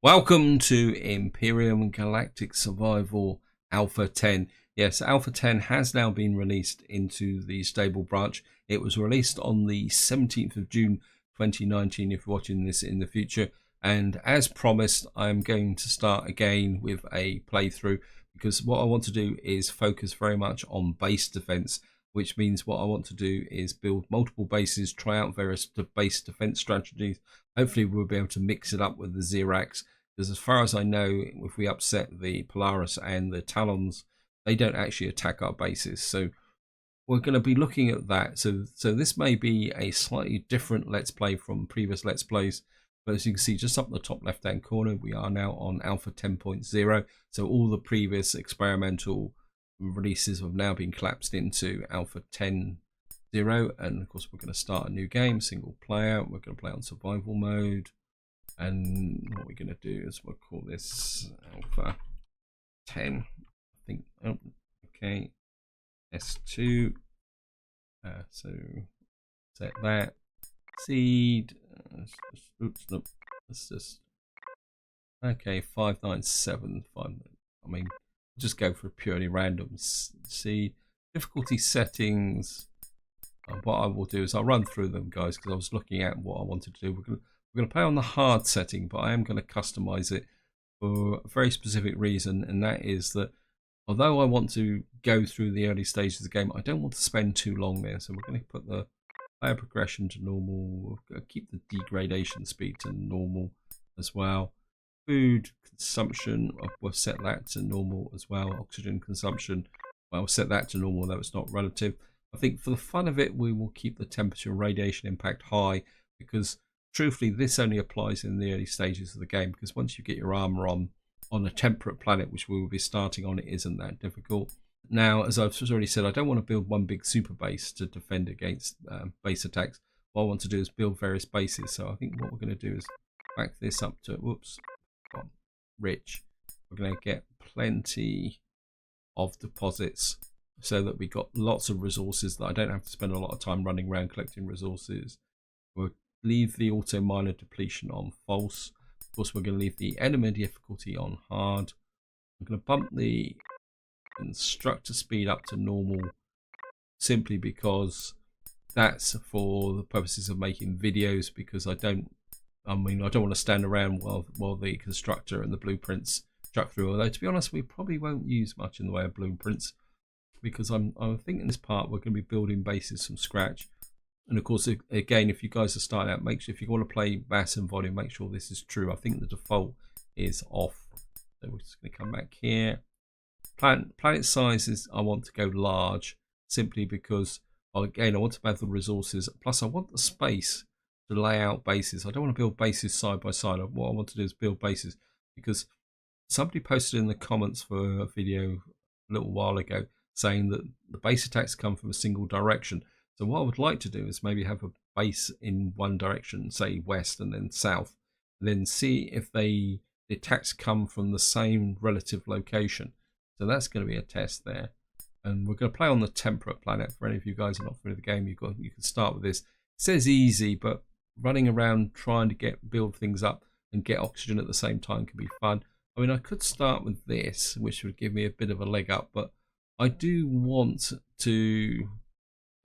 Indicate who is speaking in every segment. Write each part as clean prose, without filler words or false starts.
Speaker 1: Welcome to Empyrion Galactic Survival Alpha 10. Yes, Alpha 10 has now been released into the stable branch. It was released on the 17th of June 2019 if you're watching this in the future. And as promised, I'm going to start again with a playthrough because what I want to do is focus very much on base defense, which means what I want to do is build multiple bases, try out various base defense strategies. Hopefully we'll be able to mix it up with the Xerax, because as far as I know, if we upset the Polaris and the Talons, they don't actually attack our bases. So we're going to be looking at that. So this may be a slightly different Let's Play from previous Let's Plays. But as you can see, just up in the top left-hand corner, we are now on Alpha 10.0. So all the previous experimental releases have now been collapsed into Alpha 10.0. And of course, we're going to start a new game, single player. We're going to play on survival mode. And what we're going to do is we'll call this Alpha 10. I think, oh, okay, S2. So set that. Seed. Oops, nope. Let's just, okay, 597. I mean, just go for a purely random seed. Difficulty settings. What I will do is I'll run through them, guys, because I was looking at what I wanted to do. We're going to play on the hard setting, but I am going to customize it for a very specific reason, and that is that although I want to go through the early stages of the game, I don't want to spend too long there. So we're going to put the player progression to normal. We'll keep the degradation speed to normal as well. Food consumption, we'll set that to normal as well. Oxygen consumption, well, we'll set that to normal, though it's not relative. I think for the fun of it, we will keep the temperature and radiation impact high, because truthfully, this only applies in the early stages of the game, because once you get your armor on a temperate planet, which we will be starting on, it isn't that difficult. Now, as I've already said, I don't want to build one big super base to defend against base attacks. What I want to do is build various bases. So I think what we're going to do is back this up to, whoops, rich. We're going to get plenty of deposits so that we got lots of resources that I don't have to spend a lot of time running around collecting resources. We'll leave the auto miner depletion on false. Of course, we're going to leave the enemy difficulty on hard. I'm going to bump the constructor speed up to normal, simply because that's for the purposes of making videos, because I don't want to stand around while the constructor and the blueprints truck through. Although, to be honest, we probably won't use much in the way of blueprints, because I'm thinking this part we're going to be building bases from scratch. And of course, again, if you guys are starting out, make sure, if you want to play mass and volume, make sure this is true. I think the default is off. So we're just going to come back here. Planet sizes, I want to go large, simply because, again, I want to have the resources. Plus, I want the space to lay out bases. I don't want to build bases side by side. What I want to do is build bases, because somebody posted in the comments for a video a little while ago saying that the base attacks come from a single direction. So what I would like to do is maybe have a base in one direction, say west and then south, and then see if the attacks come from the same relative location. So that's going to be a test there. And we're going to play on the Temperate Planet. For any of you guys who are not familiar with the game, you can start with this. It says easy, but running around trying to build things up and get oxygen at the same time can be fun. I mean, I could start with this, which would give me a bit of a leg up, but I do want to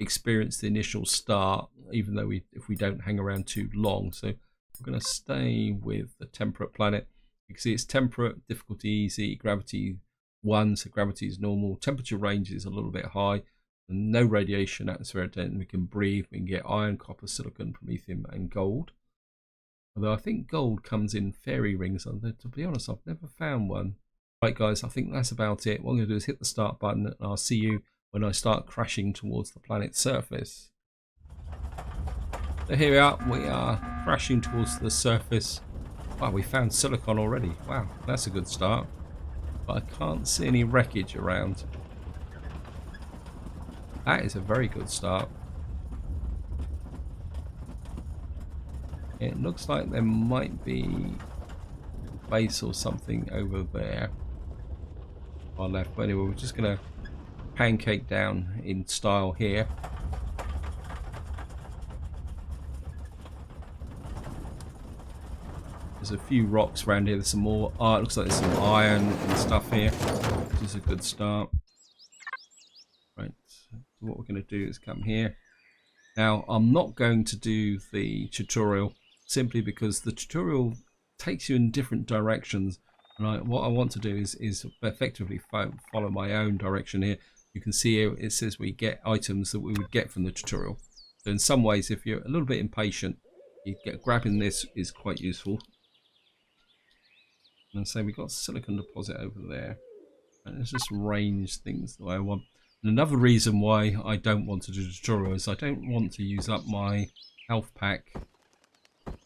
Speaker 1: experience the initial start, even though if we don't hang around too long. So we're going to stay with the Temperate Planet. You can see it's temperate, difficulty easy, gravity 1, so gravity is normal, temperature range is a little bit high, and no radiation, atmospheric density. We can breathe, we can get iron, copper, silicon, promethium, and gold. Although I think gold comes in fairy rings. To be honest, I've never found one. Right, guys, I think that's about it. What I'm going to do is hit the start button, and I'll see you when I start crashing towards the planet's surface. So here we are crashing towards the surface. Wow, we found silicon already. Wow, that's a good start. But I can't see any wreckage around. That is a very good start. It looks like there might be a base or something over there on our left. But anyway, we're just going to pancake down in style here. There's a few rocks around here. There's some more. Oh, it looks like there's some iron and stuff here, which is a good start. Right, so what we're going to do is come here. Now, I'm not going to do the tutorial simply because the tutorial takes you in different directions. And what I want to do is effectively follow my own direction here. You can see here it says we get items that we would get from the tutorial. So in some ways, if you're a little bit impatient, grabbing this is quite useful. And so we've got silicon deposit over there. And let's just arrange things the way I want. And another reason why I don't want to do the tutorial is I don't want to use up my health pack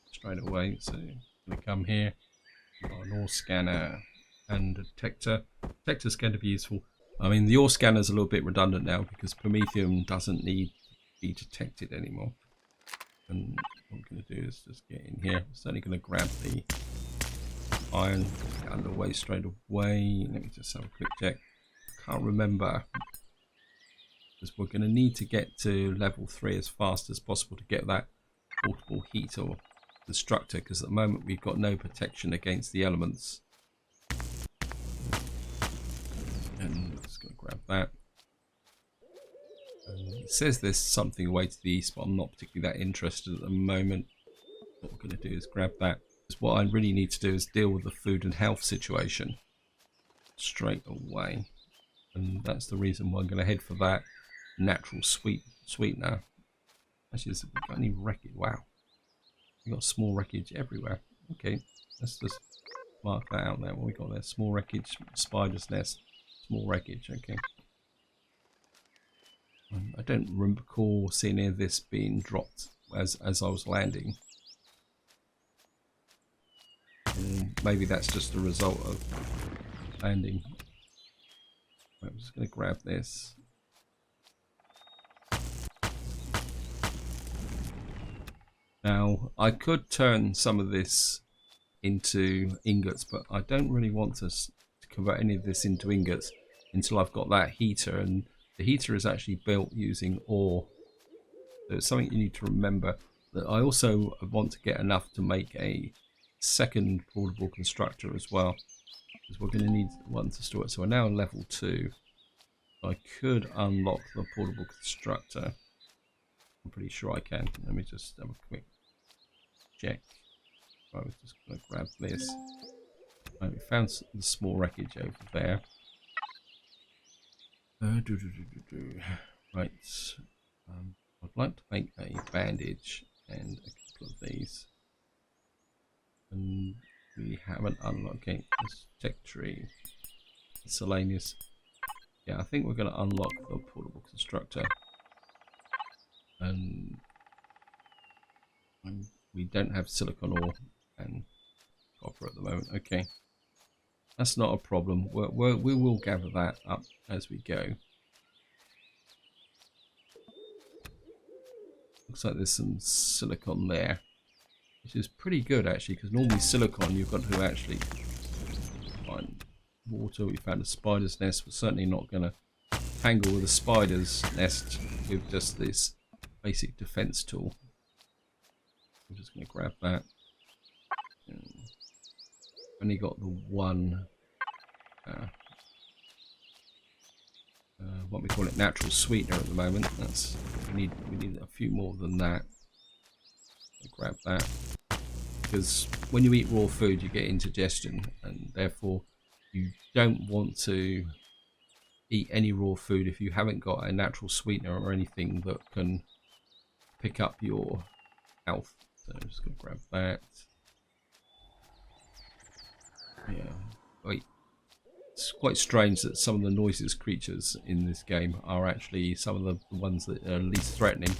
Speaker 1: straight away. So I'm going to come here. We've got an ore scanner and a detector. Detector's going to be useful. I mean, the ore scanner is a little bit redundant now because Promethium doesn't need to be detected anymore. And what I'm going to do is just get in here. I'm certainly going to grab the iron, get underway straight away. Let me just have a quick check. I can't remember because we're going to need to get to level 3 as fast as possible to get that portable heater or Constructor, because at the moment we've got no protection against the elements. And I'm just going to grab that. It says there's something away to the east, but I'm not particularly that interested at the moment. What we're going to do is grab that. Because what I really need to do is deal with the food and health situation straight away. And that's the reason why I'm going to head for that natural sweetener. Actually, has it got any wreckage? Wow. We've got small wreckage everywhere. Okay, let's just mark that out there. What we got there? Small wreckage, spider's nest, small wreckage. Okay. I don't recall seeing any of this being dropped as I was landing. Maybe that's just a result of landing. Right, I'm just going to grab this. Now, I could turn some of this into ingots, but I don't really want to convert any of this into ingots until I've got that heater. And the heater is actually built using ore. So it's something you need to remember. That I also want to get enough to make a second portable constructor as well, because we're going to need one to store it. So we're now level 2. I could unlock the portable constructor. I'm pretty sure I can. Let me just have a quick check. I was just going to grab this. Right, we found the small wreckage over there. Right. I'd like to make a bandage and a couple of these. And we haven't unlocked it. Let's check tree. Miscellaneous. Yeah, I think we're going to unlock the portable constructor. And we don't have silicon ore and copper at the moment. Okay, that's not a problem. We will gather that up as we go. Looks like there's some silicon there, which is pretty good actually, because normally silicon you've got to actually find water. We found a spider's nest. We're certainly not going to tangle with a spider's nest with just this basic defense tool. I'm just going to grab that. Only got the one what we call it, natural sweetener at the moment. That's we need a few more than that. Grab that, because when you eat raw food you get indigestion, and therefore you don't want to eat any raw food if you haven't got a natural sweetener or anything that can pick up your health. So I'm just going to grab that. Yeah, wait. It's quite strange that some of the noisiest creatures in this game are actually some of the ones that are least threatening.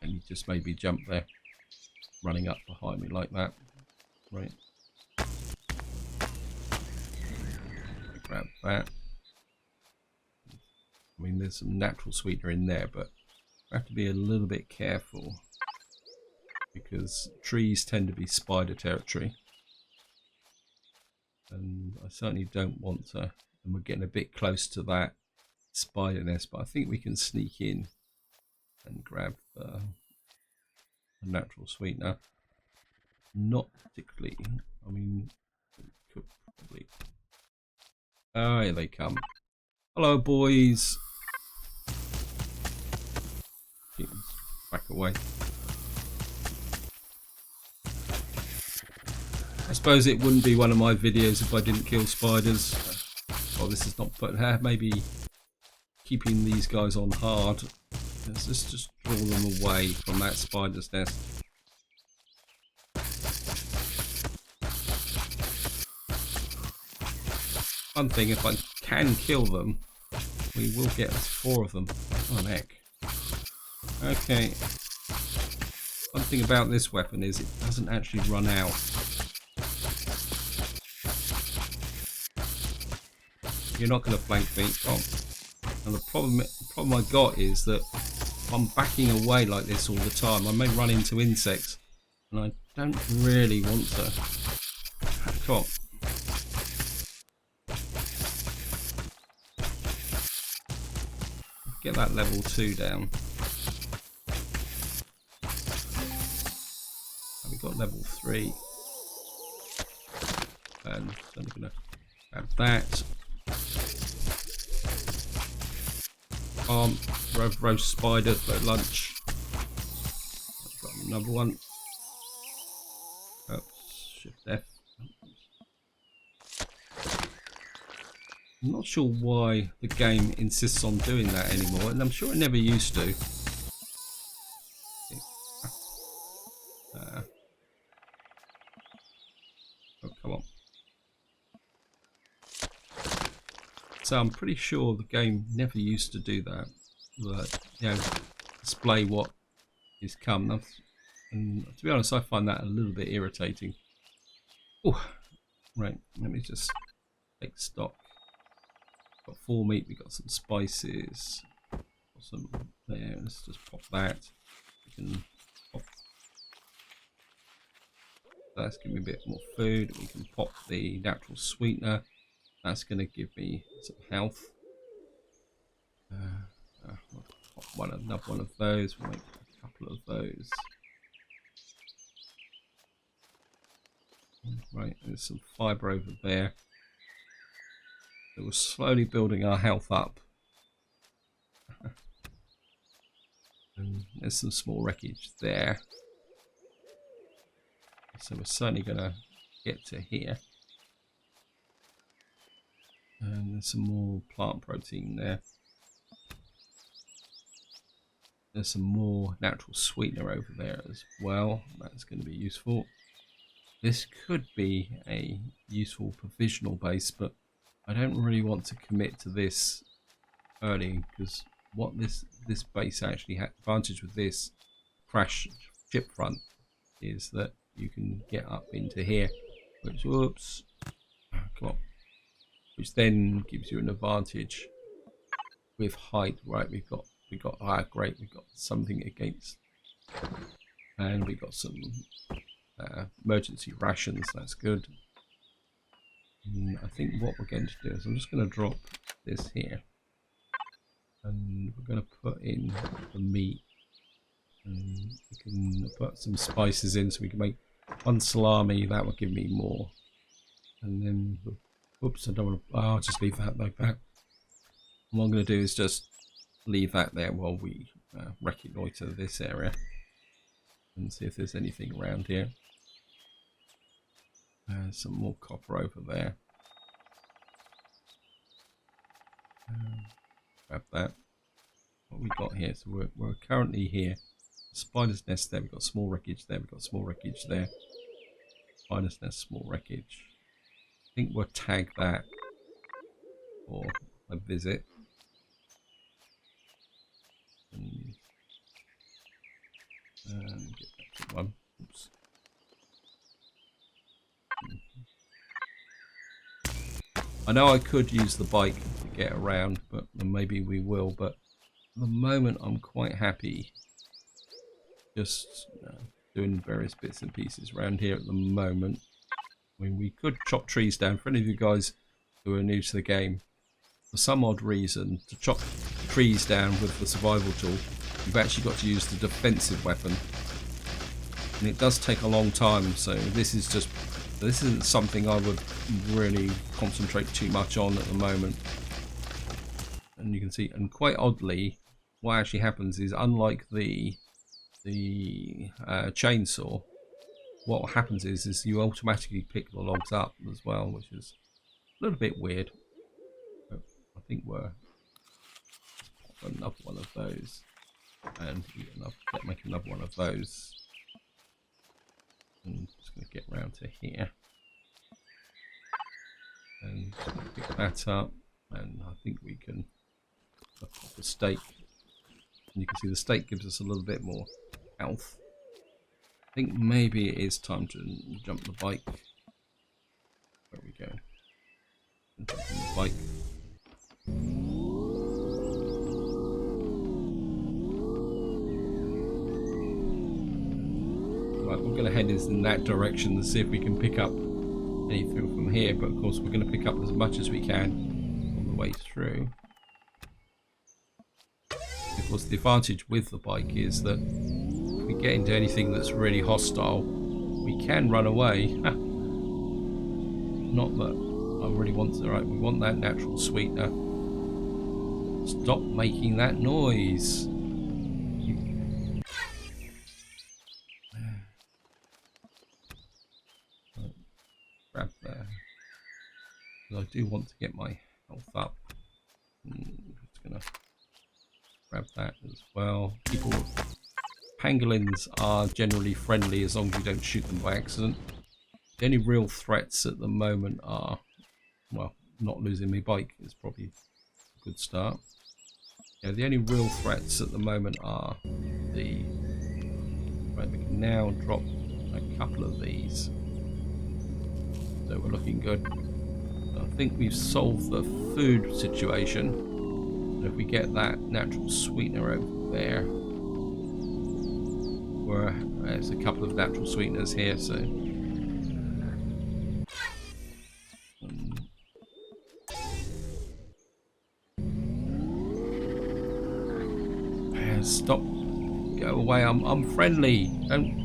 Speaker 1: And you just made me jump there, running up behind me like that. Right. Grab that. I mean, there's some natural sweetener in there, but I have to be a little bit careful because trees tend to be spider territory, and I certainly don't want to. And we're getting a bit close to that spider nest, but I think we can sneak in and grab the a natural sweetener. Not particularly. I mean, could probably. Oh, here they come. Hello, boys. Back away. I suppose it wouldn't be one of my videos if I didn't kill spiders. Well, this is not, but maybe keeping these guys on hard. Let's just draw them away from that spider's nest. One thing, if I can kill them, we will get 4 of them. Oh, heck. Okay. One thing about this weapon is it doesn't actually run out. You're not going to flank me. Oh. And the problem I got is that if I'm backing away like this all the time, I may run into insects, and I don't really want to. Come on. Get that level 2 down. We got level 3, and I'm going to grab that. Roast spider for lunch. I've got another one. Oh, shift F. I'm not sure why the game insists on doing that anymore, and I'm sure it never used to. Oh, come on. So I'm pretty sure the game never used to do that. But, you know, display what is come. And to be honest, I find that a little bit irritating. Oh, right. Let me just take stock. Got 4 meat. We got some spices. Got some there. Let's just pop that. We can pop. That's giving me a bit more food. We can pop the natural sweetener. That's going to give me some health. I'll pop another one of those. We'll make a couple of those. Right, there's some fibre over there. So we're slowly building our health up. And there's some small wreckage there. So we're certainly going to get to here. And there's some more plant protein there. There's some more natural sweetener over there as well. That's going to be useful. This could be a useful provisional base, but I don't really want to commit to this early, because what this base actually has advantage with this crash ship front is that you can get up into here, which whoops, come on, which then gives you an advantage with height. Right, we've got great, we've got something against, and we got some emergency rations. That's good. And I think what we're going to do is I'm just going to drop this here, and we're going to put in the meat, and we can put some spices in so we can make 1 salami. That will give me more. And then, oops, I don't want to. I'll just leave that like that. And what I'm going to do is just leave that there while we reconnoiter this area and see if there's anything around here. Some more copper over there. Grab that. What we got here? So we're currently here. Spider's nest there. We've got small wreckage there. We've got small wreckage there. Spider's nest, small wreckage. I think we'll tag that for a visit. And get back to 1. Oops. I know I could use the bike to get around, but maybe we will. But at the moment, I'm quite happy just doing various bits and pieces around here at the moment. I mean, we could chop trees down. For any of you guys who are new to the game, for some odd reason, to chop trees down with the survival tool, you've actually got to use the defensive weapon. and it does take a long time. So this isn't something I would really concentrate too much on at the moment. And you can see, and quite oddly, what actually happens is, unlike the chainsaw, what happens is you automatically pick the logs up as well, which is a little bit weird. But I think we're another one of those, and make another one of those. I'm just going to get round to here and pick that up, and I think we can look at the steak, and you can see the steak gives us a little bit more health. I think maybe it is time to jump the bike. There we go. And jump on the bike. Right, we're going to head in that direction and see if we can pick up anything from here. But of course, we're going to pick up as much as we can on the way through. Of course, the advantage with the bike is that if we get into anything that's really hostile, we can run away. Not that I really want to. Right, we want that natural sweetener. Stop making that noise. Grab there. I do want to get my health up. I'm just gonna grab that as well. Pangolins are generally friendly as long as you don't shoot them by accident. The only real threats at the moment are, well, not losing my bike is probably a good start. Yeah, the only real threats at the moment are the... Right, we can now drop a couple of these. So we're looking good. I think we've solved the food situation. And if we get that natural sweetener over there, there's a couple of natural sweeteners here, so stop, go away. I'm friendly. Don't.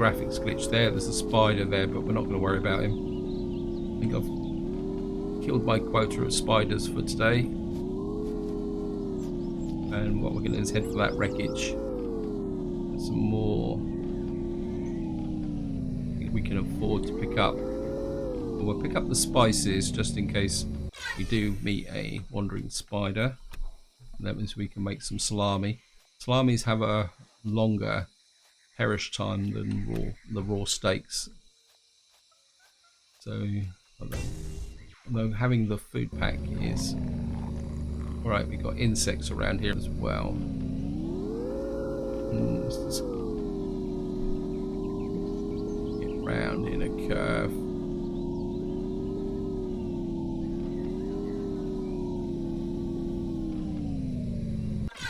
Speaker 1: Graphics glitch there. There's a spider there, but we're not going to worry about him. I think I've killed my quota of spiders for today, and what we're going to do is head for that wreckage. Some more I think we can afford to pick up. We'll pick up the spices just in case we do meet a wandering spider. And that means we can make some salami. Salamis have a longer perish time than the raw steaks. So although having the food pack is alright, we've got insects around here as well. Let's just get round in a curve.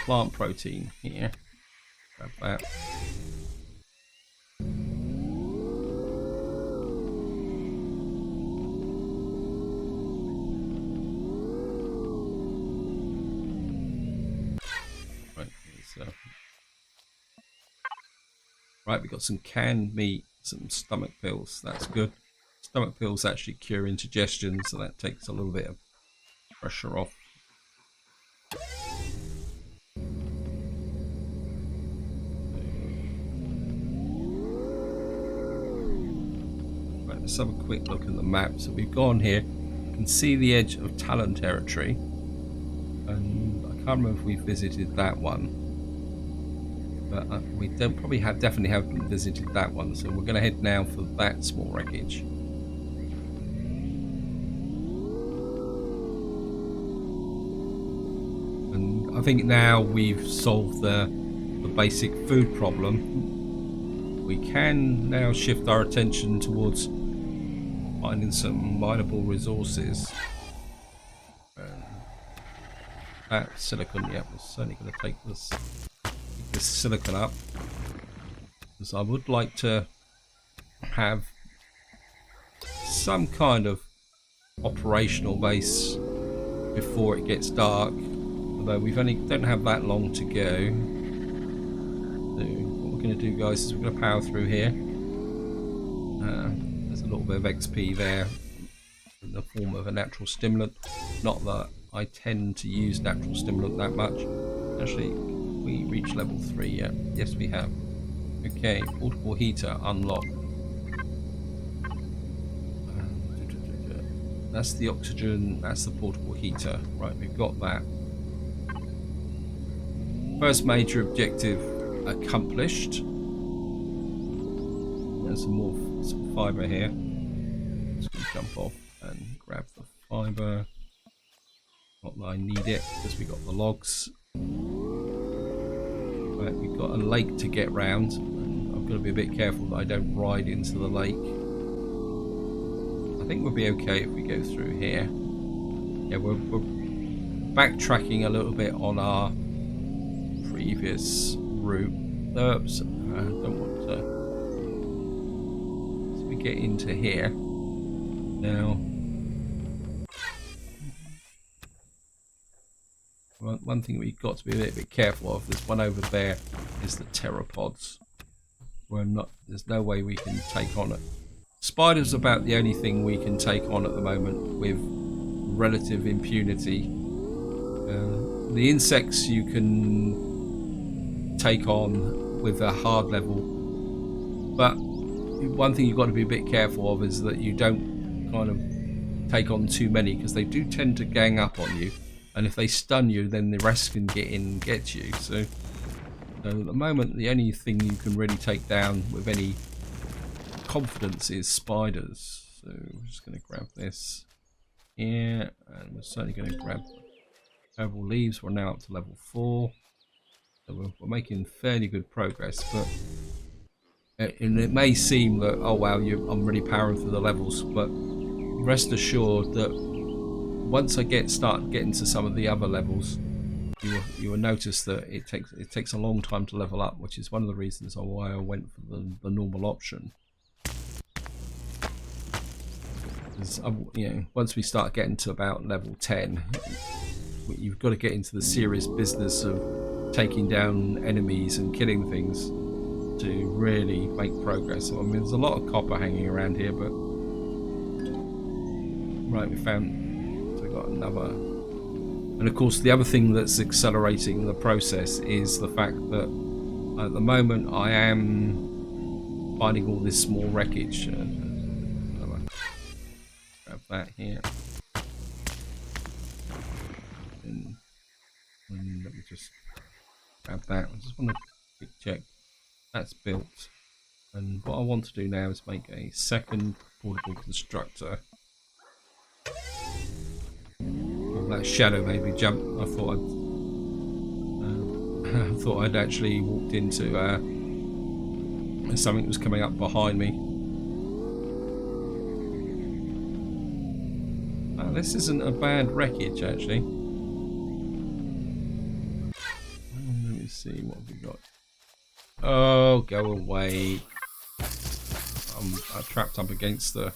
Speaker 1: Plant protein here. Grab that. Right, we've got some canned meat, some stomach pills. That's good. Stomach pills actually cure indigestion, so that takes a little bit of pressure off. Right, let's have a quick look at the map. So we've gone here. You can see the edge of Talon territory, and I can't remember if we visited that one. But we definitely haven't visited that one, so we're going to head now for that small wreckage. And I think now we've solved the basic food problem. We can now shift our attention towards finding some mineable resources. That silicon, yeah, we're certainly going to take this silicon up, because I would like to have some kind of operational base before it gets dark. Although we've only don't have that long to go. So what we're going to do, guys, is we're going to power through here. There's a little bit of XP there in the form of a natural stimulant. Not that I tend to use natural stimulant that much. Actually, we reached level 3 yet? Yes, we have. Okay, portable heater unlocked. That's the oxygen, that's the portable heater. Right, we've got that. First major objective accomplished. There's some fibre here. Just going to jump off and grab the fibre. Not that I need it because we got the logs. Right, we've got a lake to get round. And I've got to be a bit careful that I don't ride into the lake. I think we'll be okay if we go through here. Yeah, we're backtracking a little bit on our previous route. Oops, I don't want to. So we get into here now. One thing we've got to be a little bit careful of. This one over there is the pteropods. There's no way we can take on it. Spiders are about the only thing we can take on at the moment with relative impunity. The insects you can take on with a hard level, but one thing you've got to be a bit careful of is that you don't kind of take on too many, because they do tend to gang up on you, and if they stun you then the rest can get in and get you. So at the moment the only thing you can really take down with any confidence is spiders. So we're just going to grab this here, and we're certainly going to grab herbal leaves. We're now up to level 4, so we're making fairly good progress. But and it may seem that, oh wow, I'm really powering through the levels, but rest assured that once I start getting to some of the other levels, you will notice that it takes a long time to level up, which is one of the reasons why I went for the normal option. Once we start getting to about level 10, you've got to get into the serious business of taking down enemies and killing things to really make progress. So, I mean, there's a lot of copper hanging around here, but right, we got another. And of course, the other thing that's accelerating the process is the fact that at the moment I am finding all this small wreckage. Grab that here. And let me just grab that. I just want to quick check that's built. And what I want to do now is make a second portable constructor. Oh, that shadow made me jump. I thought I'd actually walked into something that was coming up behind me. This isn't a bad wreckage, actually. Let me see what we got. Oh, go away. I'm trapped up against the...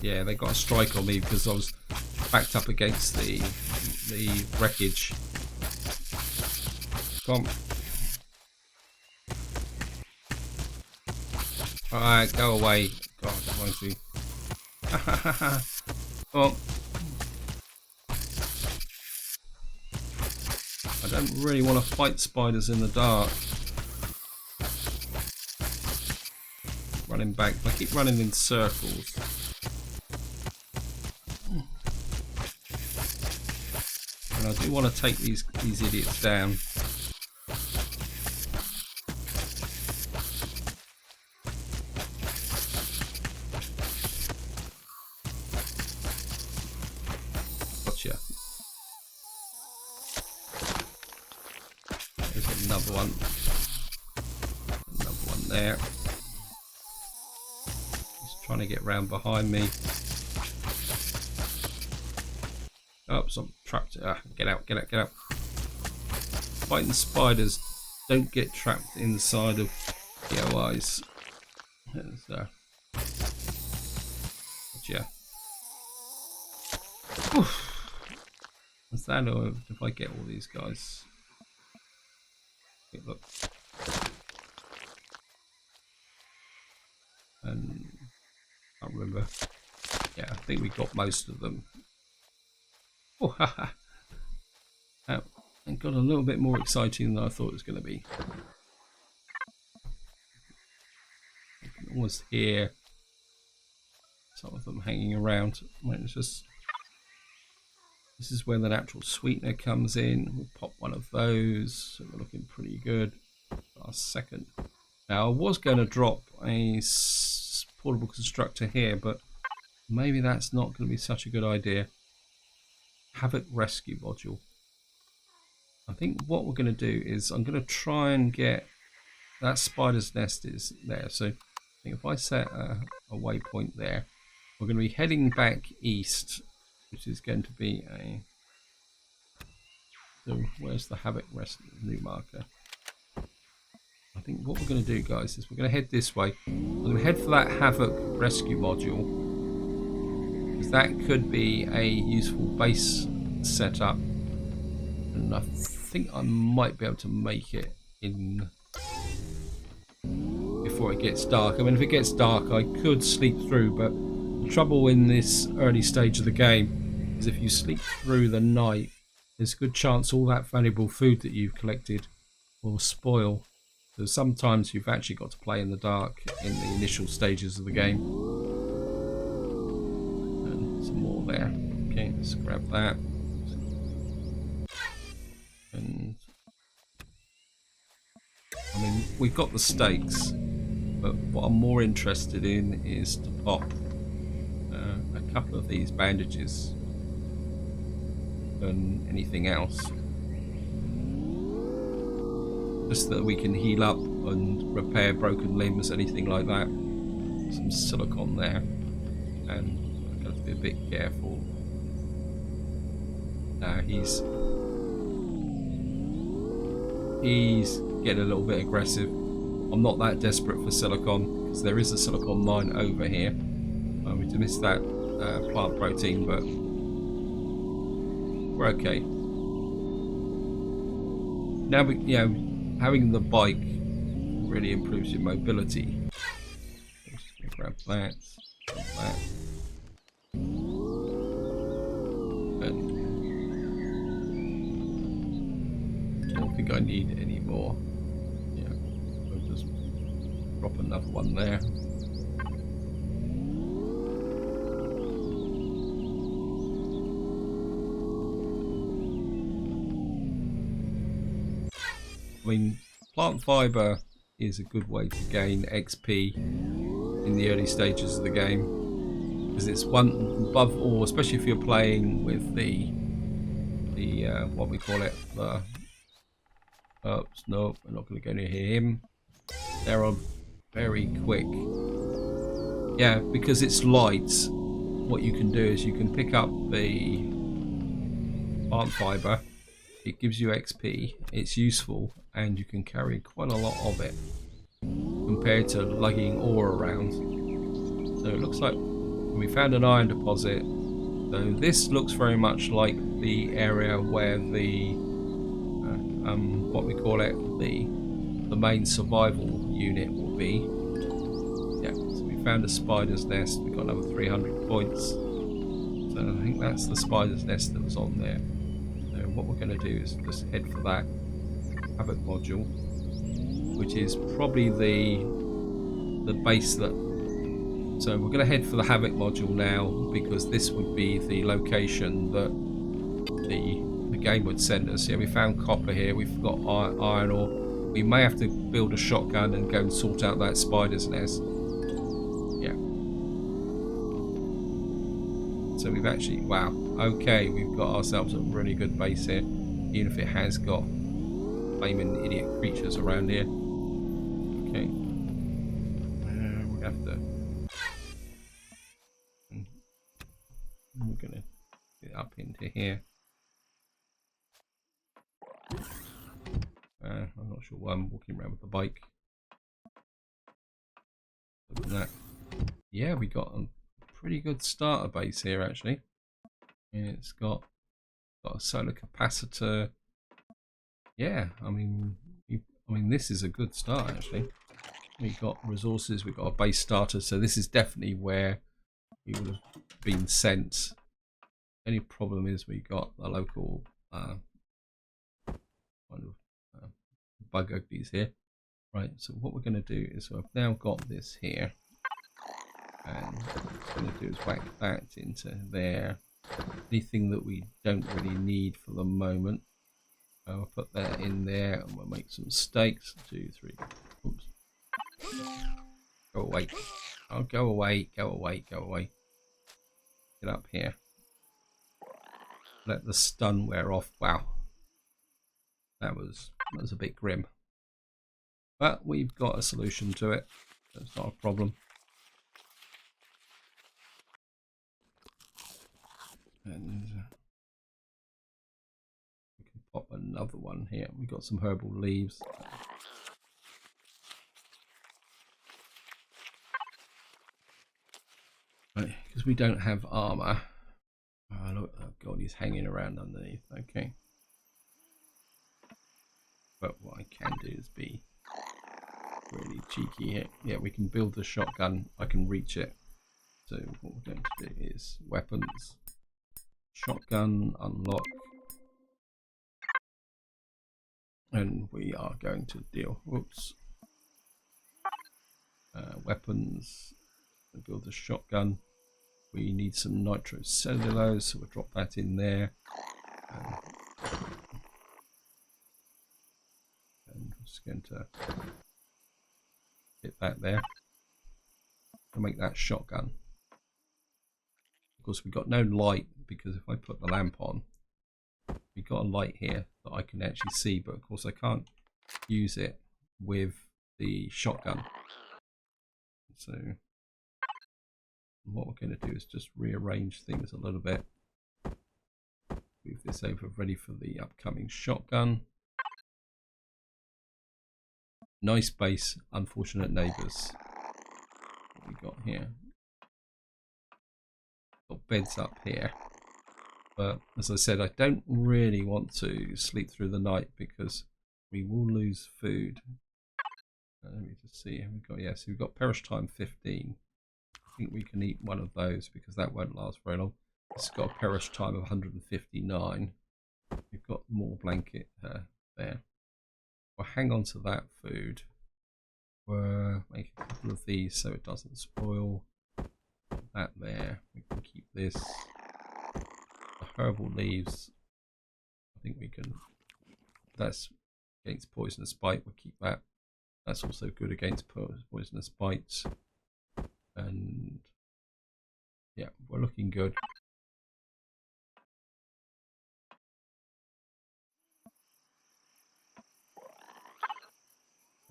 Speaker 1: Yeah, they got a strike on me because I was backed up against the wreckage. Come on. Alright, go away. God, I want to. Well, I don't really want to fight spiders in the dark. Running back. I keep running in circles. And I do want to take these idiots down. Gotcha. There's another one. Another one there. Just trying to get round behind me. Oops, I'm trapped. Get out, get out, get out. Fighting spiders, don't get trapped inside of POIs. There's, gotcha. Oof. Is that, or if I get all these guys? Okay, look. And I can't remember. Yeah, I think we got most of them. Oh, haha. It got a little bit more exciting than I thought it was going to be. You can almost hear some of them hanging around. It's just, this is where the natural sweetener comes in. We'll pop one of those. So we're looking pretty good. Last second. Now I was going to drop a portable constructor here, but maybe that's not going to be such a good idea. Havoc rescue module. I think what we're going to do is I'm going to try and get that spider's nest is there. So I think if I set a waypoint there, we're going to be heading back east, which is going to be a. So where's the Havoc rescue new marker? I think what we're going to do, guys, is we're going to head this way. We're going to head for that Havoc rescue module, because that could be a useful base setup. And I think I might be able to make it in before it gets dark. I mean, if it gets dark, I could sleep through, but the trouble in this early stage of the game is if you sleep through the night, there's a good chance all that valuable food that you've collected will spoil. So sometimes you've actually got to play in the dark in the initial stages of the game. And some more there. Okay, let's grab that. And I mean, we've got the stakes, but what I'm more interested in is to pop a couple of these bandages than anything else. Just that we can heal up and repair broken limbs, anything like that. Some silicon there, and I've got to be a bit careful. Now he's getting a little bit aggressive. I'm not that desperate for silicon because there is a silicon mine over here. We missed that plant protein, but we're okay. Now having the bike really improves your mobility. Just grab that, and I don't think I need any more. Yeah, I'll just drop another one there. I mean, plant fiber is a good way to gain XP in the early stages of the game, because it's one above all, especially if you're playing with the what we call it, the oops, no, we're not going to go near him. They're very quick. Yeah, because it's light, what you can do is you can pick up the plant fiber. It gives you XP, it's useful, and you can carry quite a lot of it compared to lugging ore around. So it looks like we found an iron deposit. So this looks very much like the area where the what we call it, the main survival unit will be. Yeah, so we found a spider's nest. We got another 300 points. So I think that's the spider's nest that was on there. So what we're going to do is just head for that Havoc module, which is probably the base that. So we're going to head for the Havoc module now, because this would be the location that the game would send us. Yeah, we found copper here. We've got iron ore. We may have to build a shotgun and go and sort out that spider's nest. Yeah. So we've actually, wow. Okay, we've got ourselves a really good base here, even if it has got flaming idiot creatures around here. Okay. We have to. We're gonna get up into here. I'm not sure why I'm walking around with the bike. Open that. Yeah, we got a pretty good starter base here actually. It's got a solar capacitor. Yeah, I mean this is a good start actually. We got resources, we got a base starter, so this is definitely where we would have been sent. Any problem is we got a local kind of bug uglies here. Right, so what we're going to do is I've now got this here, and what I'm going to do is whack that into there. Anything that we don't really need for the moment, I'll put that in there, and we'll make some stakes. 2, 3. Oops. Go away. Oh, go away, go away, go away. Get up here. Let the stun wear off. Wow. That was a bit grim. But we've got a solution to it. That's not a problem. And we can pop another one here. We've got some herbal leaves. Right, because we don't have armor. Oh, look, oh god, he's hanging around underneath. Okay. But what I can do is be really cheeky here. Yeah, we can build the shotgun. I can reach it. So what we're going to do is weapons, shotgun, unlock. And we are going to deal. Whoops. Weapons. Build the shotgun. We need some nitrocellulose, so we'll drop that in there. And I'm just going to hit that there to make that shotgun. Of course, we've got no light because if I put the lamp on, we've got a light here that I can actually see, but of course I can't use it with the shotgun. So what we're going to do is just rearrange things a little bit. Move this over, ready for the upcoming shotgun. Nice base, unfortunate neighbours. What we got here? Got beds up here. But as I said, I don't really want to sleep through the night because we will lose food. Let me just see. We've got, yeah, so we've got perish time 15. I think we can eat one of those because that won't last very long. It's got a perish time of 159. We've got more blanket there. We'll hang on to that food. We'll make a couple of these so it doesn't spoil. Put that there. We can keep this. The herbal leaves. I think we can. That's against poisonous bite. We'll keep that. That's also good against poisonous bites. And yeah, we're looking good.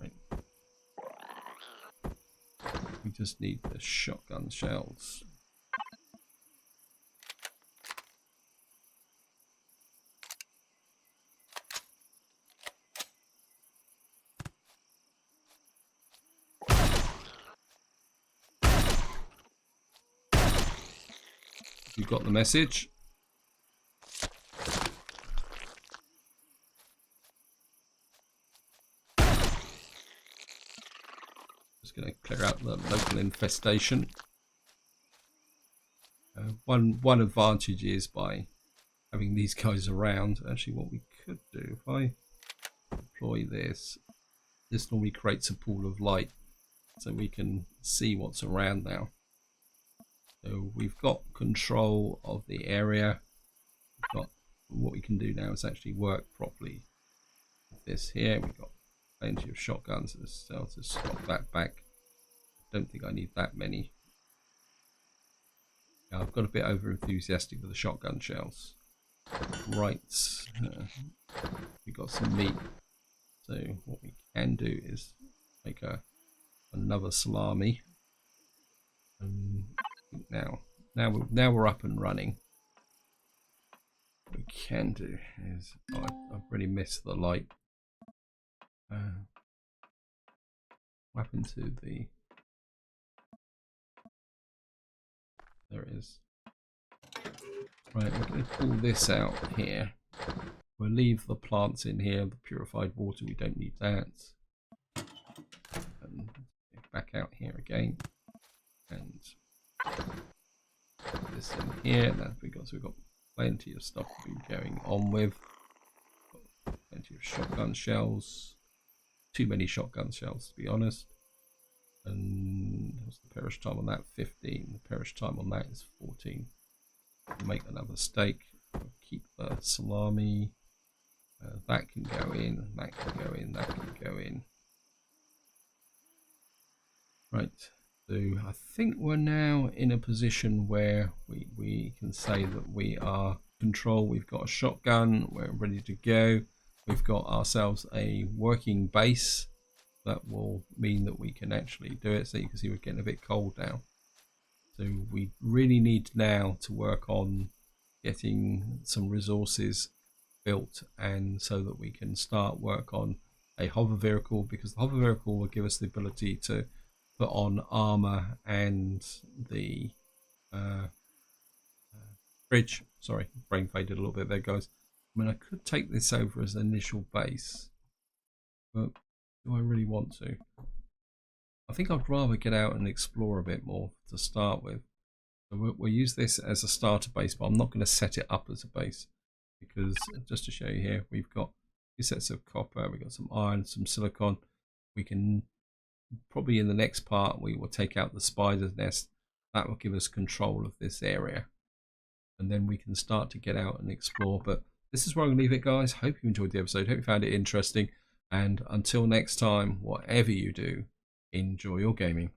Speaker 1: Right. We just need the shotgun shells. You got the message. Just going to clear out the local infestation. One advantage is by having these guys around. Actually, what we could do, if I deploy this normally creates a pool of light, so we can see what's around now. So we've got control of the area. We've got, what we can do now is actually work properly with this here. We've got plenty of shotguns, so I'll just swap that back. Don't think I need that many. Yeah, I've got a bit over enthusiastic with the shotgun shells. Right, we got some meat. So what we can do is make another salami. Now we're up and running. What we can do is, I've really missed the light. What happened to the There it is. Right, we're going to pull this out here. We'll leave the plants in here, the purified water, we don't need that. And back out here again. And put this in here. That's because we've got plenty of stuff to be going on with. Plenty of shotgun shells. Too many shotgun shells, to be honest. And what's the perish time on that? 15. The perish time on that is 14. We'll make another steak. We'll keep the salami. That can go in. That can go in. That can go in. Right. So I think we're now in a position where we can say that we are control. We've got a shotgun. We're ready to go. We've got ourselves a working base. That will mean that we can actually do it. So you can see we're getting a bit cold now. So we really need now to work on getting some resources built, and so that we can start work on a hover vehicle, because the hover vehicle will give us the ability to put on armor and the bridge. Sorry, brain faded a little bit there, guys. I mean, I could take this over as an initial base, but do I really want to? I think I'd rather get out and explore a bit more to start with. So we'll use this as a starter base, but I'm not going to set it up as a base, because just to show you here, we've got 2 sets of copper, we've got some iron, some silicon. We can probably, in the next part, we will take out the spider's nest. That will give us control of this area, and then we can start to get out and explore. But this is where I'm going to leave it, guys. Hope you enjoyed the episode. Hope you found it interesting. And until next time, whatever you do, enjoy your gaming.